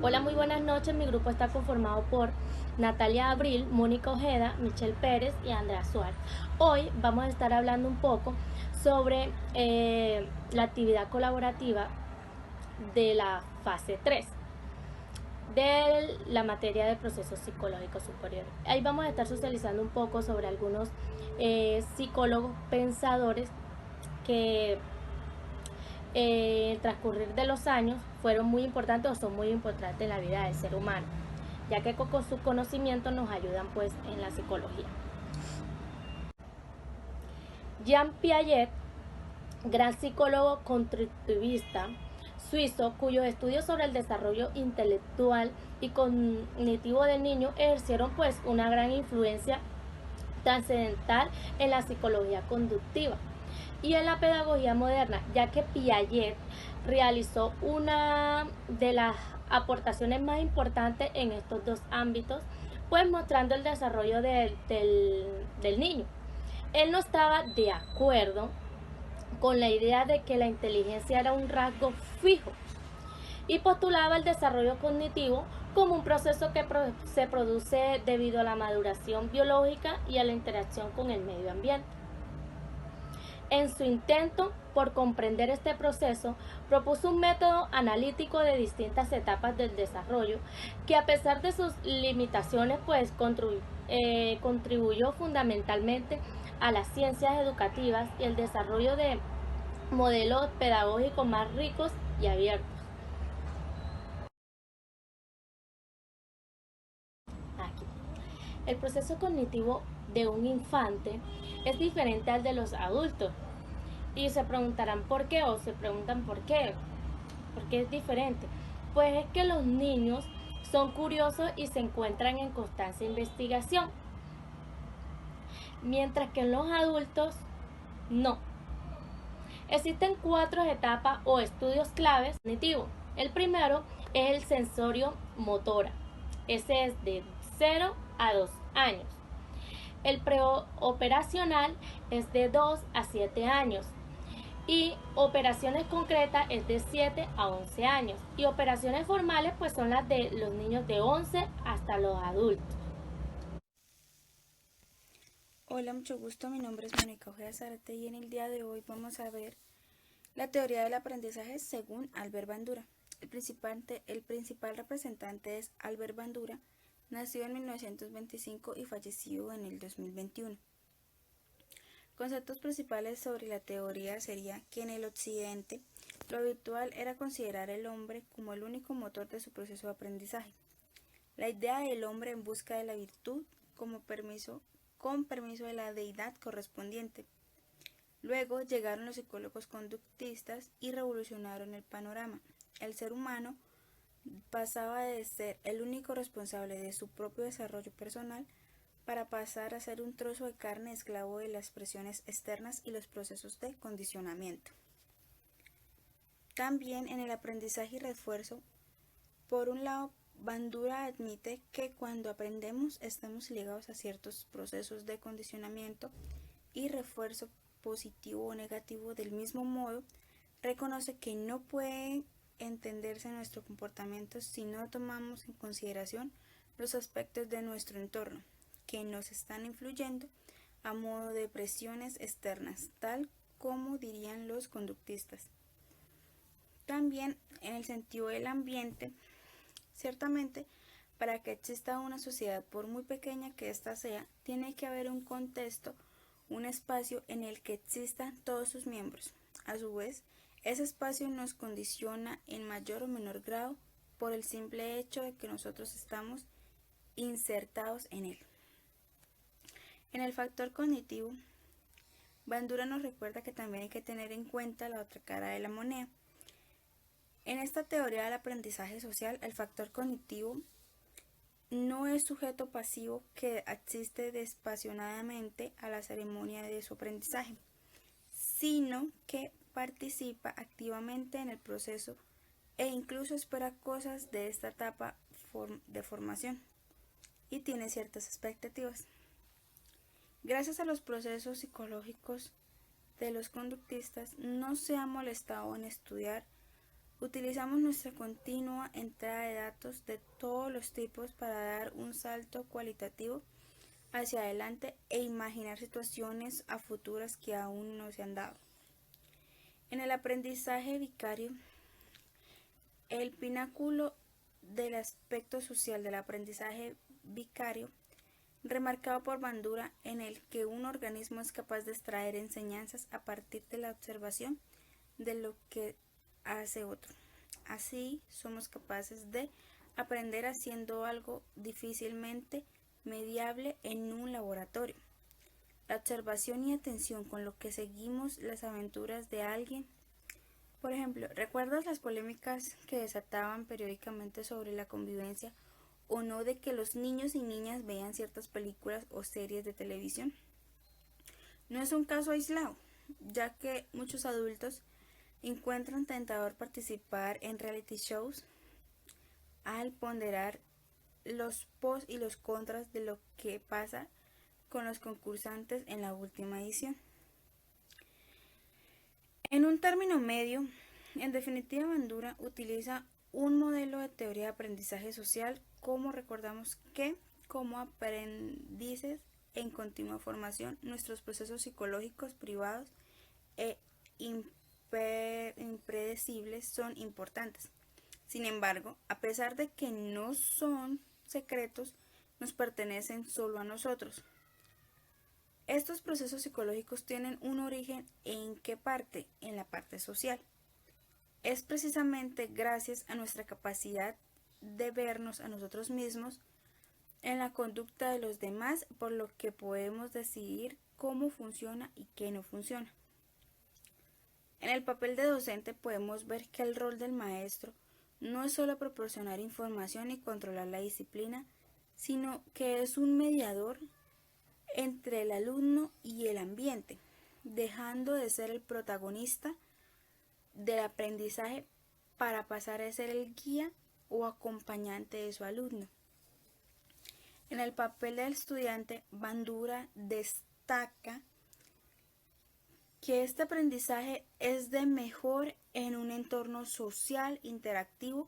Hola, muy buenas noches. Mi grupo está conformado por Natalia Abril, Mónica Ojeda, Michelle Pérez y Andrea Suárez. Hoy vamos a estar hablando un poco sobre la actividad colaborativa de la fase 3 de la materia de procesos psicológicos superiores. Ahí vamos a estar socializando un poco sobre algunos psicólogos pensadores que el transcurrir de los años fueron muy importantes o son muy importantes en la vida del ser humano, ya que con su conocimiento nos ayudan pues en la psicología. Jean Piaget, gran psicólogo constructivista suizo, cuyos estudios sobre el desarrollo intelectual y cognitivo del niño ejercieron pues una gran influencia trascendental en la psicología conductiva y en la pedagogía moderna, ya que Piaget realizó una de las aportaciones más importantes en estos dos ámbitos, pues mostrando el desarrollo del niño. Él no estaba de acuerdo con la idea de que la inteligencia era un rasgo fijo y postulaba el desarrollo cognitivo como un proceso que se produce debido a la maduración biológica y a la interacción con el medio ambiente. En su intento por comprender este proceso, propuso un método analítico de distintas etapas del desarrollo que, a pesar de sus limitaciones, pues contribuyó fundamentalmente a las ciencias educativas y el desarrollo de modelos pedagógicos más ricos y abiertos. Aquí. El proceso cognitivo de un infante es diferente al de los adultos. Y se preguntarán por qué o se preguntan por qué. Porque es diferente. Pues es que los niños son curiosos y se encuentran en constante investigación, mientras que en los adultos no. Existen cuatro etapas o estudios claves cognitivos. El primero es el sensorio motora. Ese es de 0 a 2 años. El preoperacional es de 2 a 7 años. Y operaciones concretas es de 7 a 11 años. Y operaciones formales pues son las de los niños de 11 hasta los adultos. Hola, mucho gusto. Mi nombre es Mónica Ojeda Zárate y en el día de hoy vamos a ver la teoría del aprendizaje según Albert Bandura. El principal representante es Albert Bandura, nacido en 1925 y fallecido en el 2021. Conceptos principales sobre la teoría sería que en el occidente lo habitual era considerar al hombre como el único motor de su proceso de aprendizaje. La idea del hombre en busca de la virtud con permiso de la deidad correspondiente. Luego llegaron los psicólogos conductistas y revolucionaron el panorama. El ser humano pasaba de ser el único responsable de su propio desarrollo personal para pasar a ser un trozo de carne esclavo de las presiones externas y los procesos de condicionamiento. También en el aprendizaje y refuerzo, por un lado, Bandura admite que cuando aprendemos estamos ligados a ciertos procesos de condicionamiento y refuerzo positivo o negativo. Del mismo modo, reconoce que no puede entenderse nuestro comportamiento si no tomamos en consideración los aspectos de nuestro entorno que nos están influyendo a modo de presiones externas, tal como dirían los conductistas. También en el sentido del ambiente, ciertamente, para que exista una sociedad, por muy pequeña que ésta sea, tiene que haber un contexto, un espacio en el que existan todos sus miembros. A su vez, ese espacio nos condiciona en mayor o menor grado por el simple hecho de que nosotros estamos insertados en él. En el factor cognitivo, Bandura nos recuerda que también hay que tener en cuenta la otra cara de la moneda. En esta teoría del aprendizaje social, el factor cognitivo no es sujeto pasivo que asiste despasionadamente a la ceremonia de su aprendizaje, sino que participa activamente en el proceso e incluso espera cosas de esta etapa de formación y tiene ciertas expectativas. Gracias a los procesos psicológicos de los conductistas, no se ha molestado en estudiar Utilizamos nuestra continua entrada de datos de todos los tipos para dar un salto cualitativo hacia adelante e imaginar situaciones a futuras que aún no se han dado. En el aprendizaje vicario, el pináculo del aspecto social del aprendizaje vicario, remarcado por Bandura, en el que un organismo es capaz de extraer enseñanzas a partir de la observación de lo que hace otro. Así somos capaces de aprender haciendo algo difícilmente mediable en un laboratorio. La observación y atención con lo que seguimos las aventuras de alguien. Por ejemplo, ¿recuerdas las polémicas que desataban periódicamente sobre la convivencia o no de que los niños y niñas vean ciertas películas o series de televisión? No es un caso aislado, ya que muchos adultos encuentran tentador participar en reality shows al ponderar los pros y los contras de lo que pasa con los concursantes en la última edición. En un término medio, en definitiva, Bandura utiliza un modelo de teoría de aprendizaje social, como recordamos que, como aprendices en continua formación, nuestros procesos psicológicos privados e impredecibles son importantes. Sin embargo, a pesar de que no son secretos, nos pertenecen solo a nosotros. Estos procesos psicológicos tienen un origen ¿en qué parte? En la parte social. Es precisamente gracias a nuestra capacidad de vernos a nosotros mismos en la conducta de los demás por lo que podemos decidir cómo funciona y qué no funciona. En el papel de docente podemos ver que el rol del maestro no es solo proporcionar información y controlar la disciplina, sino que es un mediador entre el alumno y el ambiente, dejando de ser el protagonista del aprendizaje para pasar a ser el guía o acompañante de su alumno. En el papel del estudiante, Bandura destaca que este aprendizaje es de mejor en un entorno social interactivo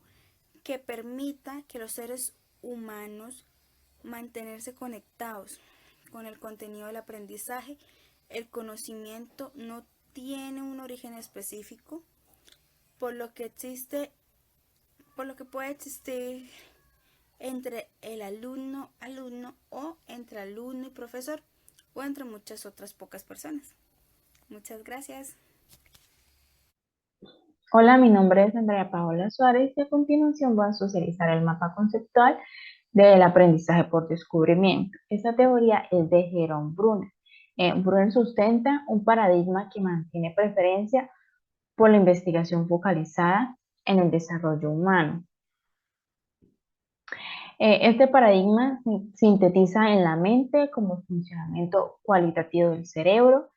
que permita que los seres humanos mantenerse conectados con el contenido del aprendizaje. El conocimiento no tiene un origen específico, por lo que puede existir entre el alumno o entre alumno y profesor o entre muchas otras pocas personas. Muchas gracias. Hola, mi nombre es Andrea Paola Suárez y a continuación voy a socializar el mapa conceptual del aprendizaje por descubrimiento. Esta teoría es de Jerome Bruner. Bruner sustenta un paradigma que mantiene preferencia por la investigación focalizada en el desarrollo humano. Este paradigma sintetiza en la mente como funcionamiento cualitativo del cerebro,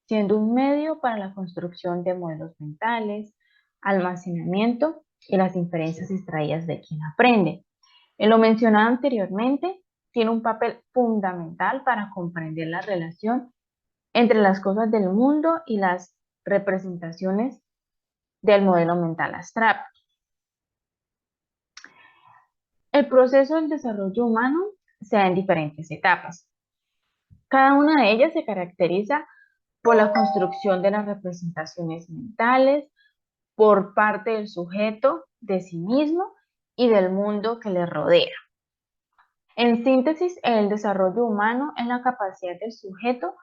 siendo un medio para la construcción de modelos mentales, almacenamiento y las inferencias extraídas de quien aprende. En lo mencionado anteriormente, tiene un papel fundamental para comprender la relación entre las cosas del mundo y las representaciones del modelo mental abstracto. El proceso del desarrollo humano se da en diferentes etapas. Cada una de ellas se caracteriza por la construcción de las representaciones mentales por parte del sujeto de sí mismo y del mundo que le rodea. En síntesis, el desarrollo humano es la capacidad del sujeto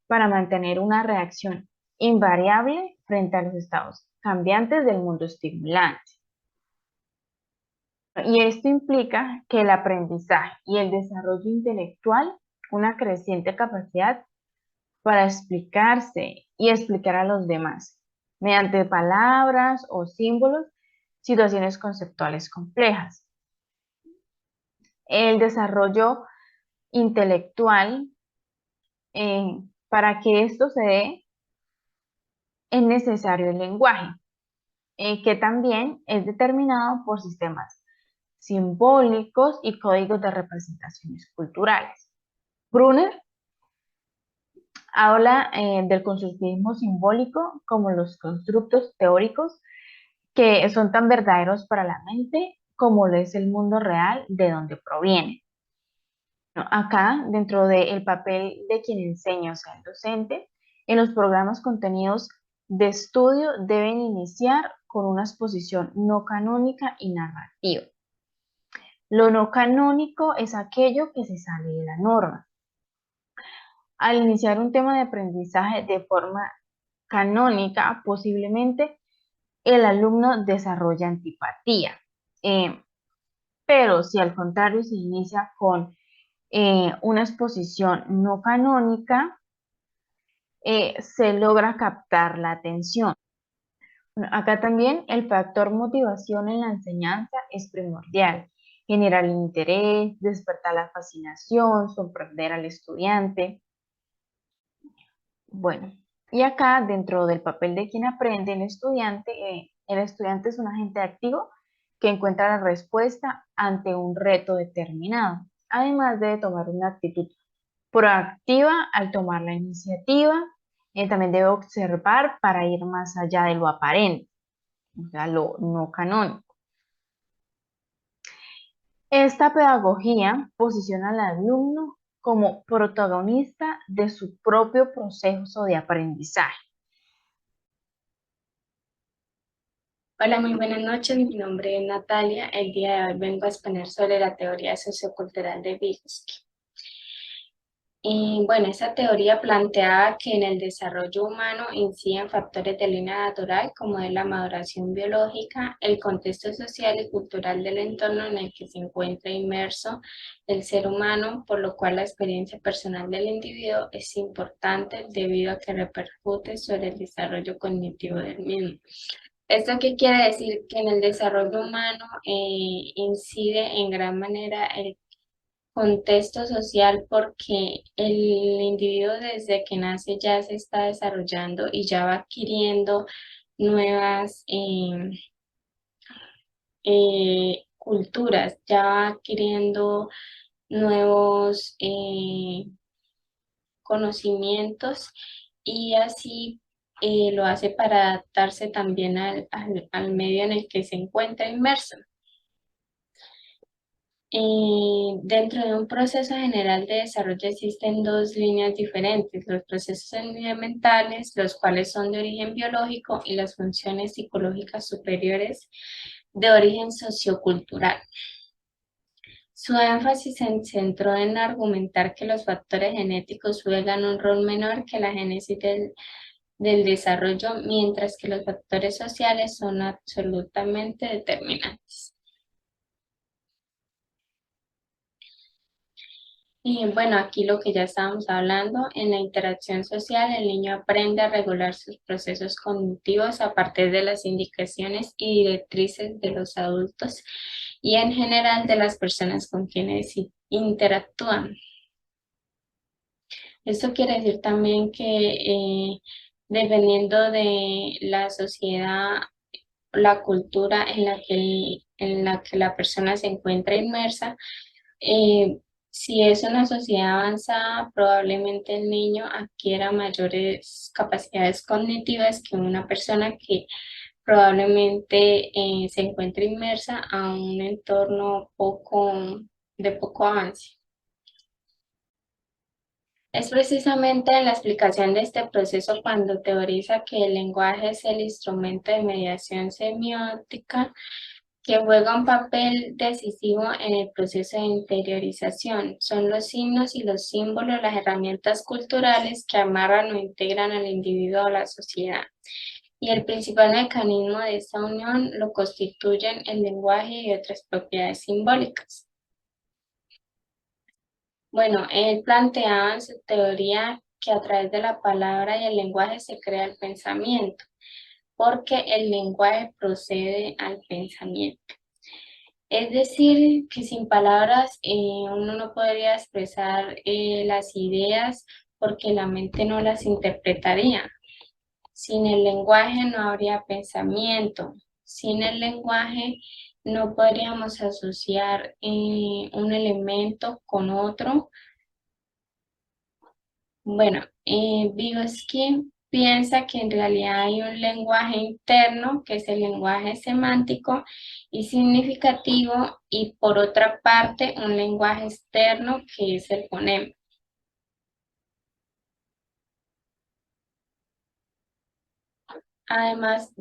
para mantener una reacción invariable frente a los estados cambiantes del mundo estimulante. Y esto implica que el aprendizaje y el desarrollo intelectual, una creciente capacidad para explicarse y explicar a los demás, mediante palabras o símbolos, situaciones conceptuales complejas. El desarrollo intelectual, para que esto se dé, es necesario el lenguaje, que también es determinado por sistemas simbólicos y códigos de representaciones culturales. Brunner habla del constructivismo simbólico como los constructos teóricos que son tan verdaderos para la mente como lo es el mundo real de donde provienen. Bueno, acá, dentro del papel de quien enseña, o sea, el docente, en los programas contenidos de estudio deben iniciar con una exposición no canónica y narrativa. Lo no canónico es aquello que se sale de la norma. Al iniciar un tema de aprendizaje de forma canónica, posiblemente el alumno desarrolla antipatía. Eh, pero si al contrario se inicia con una exposición no canónica, se logra captar la atención. Bueno, acá también el factor motivación en la enseñanza es primordial. Generar el interés, despertar la fascinación, sorprender al estudiante. Bueno, y acá dentro del papel de quien aprende, el estudiante es un agente activo que encuentra la respuesta ante un reto determinado. Además debe tomar una actitud proactiva al tomar la iniciativa. También debe observar para ir más allá de lo aparente, o sea, lo no canónico. Esta pedagogía posiciona al alumno como protagonista de su propio proceso de aprendizaje. Hola, muy buenas noches. Mi nombre es Natalia. El día de hoy vengo a exponer sobre la teoría sociocultural de Vygotsky. Y bueno, esa teoría planteaba que en el desarrollo humano inciden factores de línea natural como es la maduración biológica, el contexto social y cultural del entorno en el que se encuentra inmerso el ser humano, por lo cual la experiencia personal del individuo es importante debido a que repercute sobre el desarrollo cognitivo del mismo. ¿Esto qué quiere decir? Que en el desarrollo humano incide en gran manera el contexto social porque el individuo desde que nace ya se está desarrollando y ya va adquiriendo nuevas culturas, ya va adquiriendo nuevos conocimientos y así lo hace para adaptarse también al medio en el que se encuentra inmerso. Dentro de un proceso general de desarrollo existen dos líneas diferentes, los procesos elementales, los cuales son de origen biológico, y las funciones psicológicas superiores de origen sociocultural. Su énfasis se centró en argumentar que los factores genéticos juegan un rol menor que la génesis del desarrollo, mientras que los factores sociales son absolutamente determinantes. Y bueno, aquí lo que ya estábamos hablando, en la interacción social el niño aprende a regular sus procesos cognitivos a partir de las indicaciones y directrices de los adultos y en general de las personas con quienes interactúan. Esto quiere decir también que dependiendo de la sociedad, la cultura en la que la persona se encuentra inmersa, si es una sociedad avanzada, probablemente el niño adquiera mayores capacidades cognitivas que una persona que probablemente se encuentre inmersa a un entorno de poco avance. Es precisamente en la explicación de este proceso cuando teoriza que el lenguaje es el instrumento de mediación semiótica que juega un papel decisivo en el proceso de interiorización. Son los signos y los símbolos, las herramientas culturales que amarran o integran al individuo a la sociedad. Y el principal mecanismo de esta unión lo constituyen el lenguaje y otras propiedades simbólicas. Bueno, él planteaba en su teoría que a través de la palabra y el lenguaje se crea el pensamiento, porque el lenguaje procede al pensamiento. Es decir, que sin palabras uno no podría expresar las ideas porque la mente no las interpretaría. Sin el lenguaje no habría pensamiento. Sin el lenguaje no podríamos asociar un elemento con otro. Bueno, Vygotsky piensa que en realidad hay un lenguaje interno, que es el lenguaje semántico y significativo, y por otra parte un lenguaje externo, que es el fonema. Además,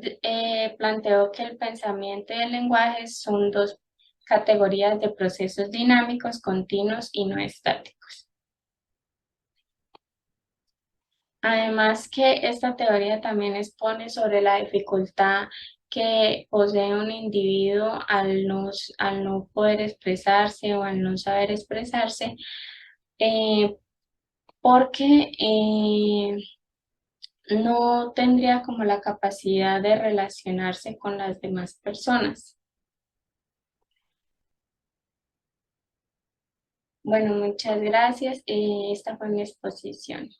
planteó que el pensamiento y el lenguaje son dos categorías de procesos dinámicos, continuos y no estáticos. Además que esta teoría también expone sobre la dificultad que posee un individuo al no poder expresarse o al no saber expresarse, eh, porque no tendría como la capacidad de relacionarse con las demás personas. Bueno, muchas gracias. Esta fue mi exposición.